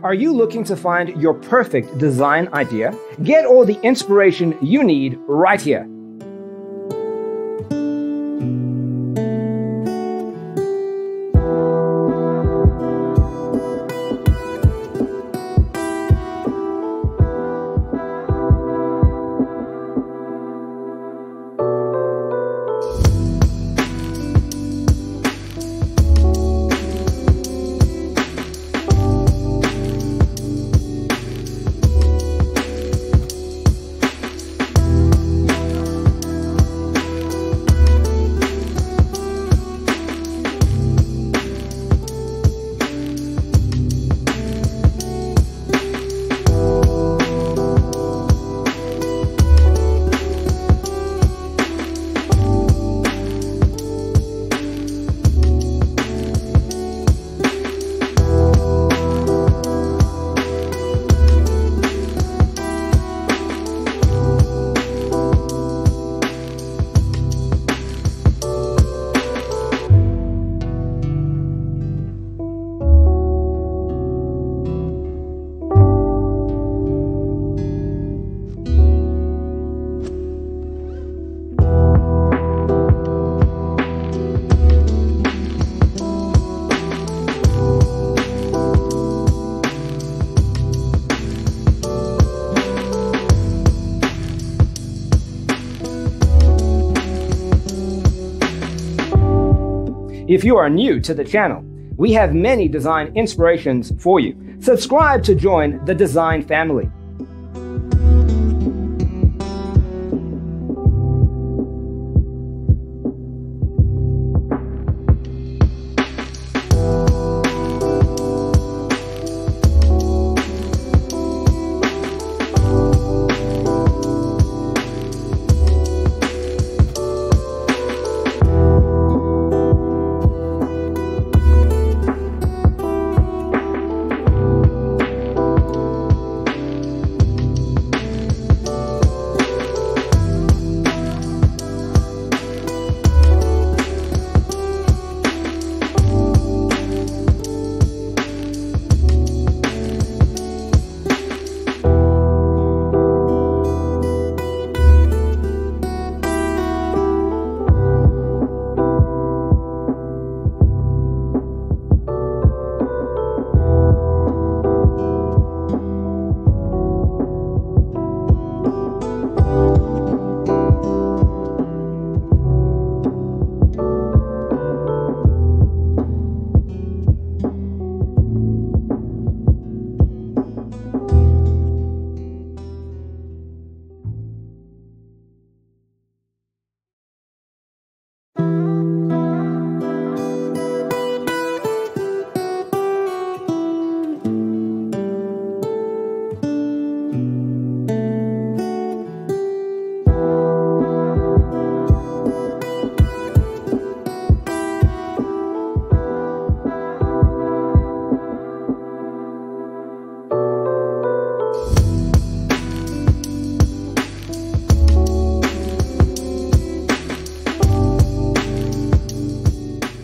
Are you looking to find your perfect design idea? Get all the inspiration you need right here. If you are new to the channel, we have many design inspirations for you. Subscribe to join the design family.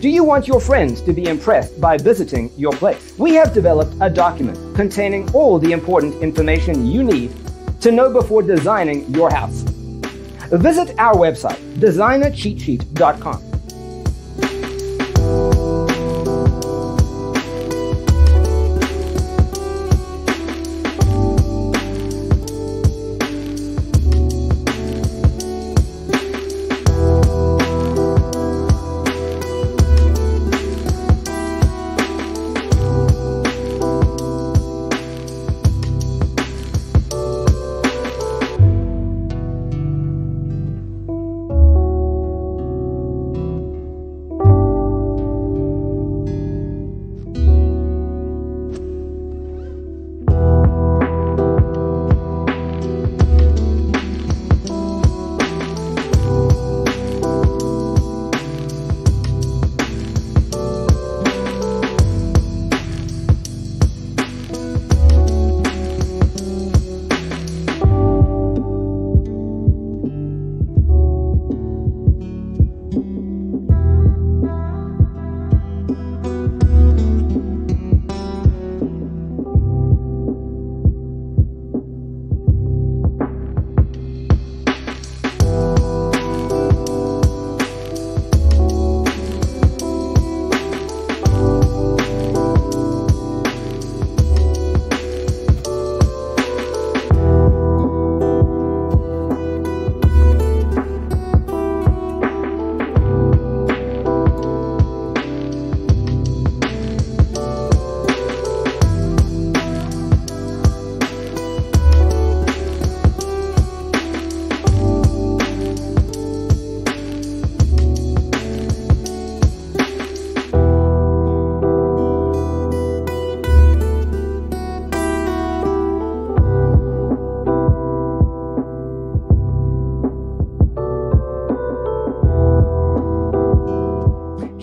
Do you want your friends to be impressed by visiting your place? We have developed a document containing all the important information you need to know before designing your house. Visit our website, designercheatsheet.com.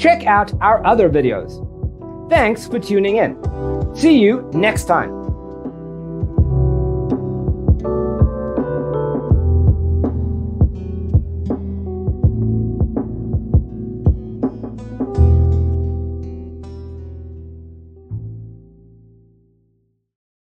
check out our other videos. Thanks for tuning in. See you next time.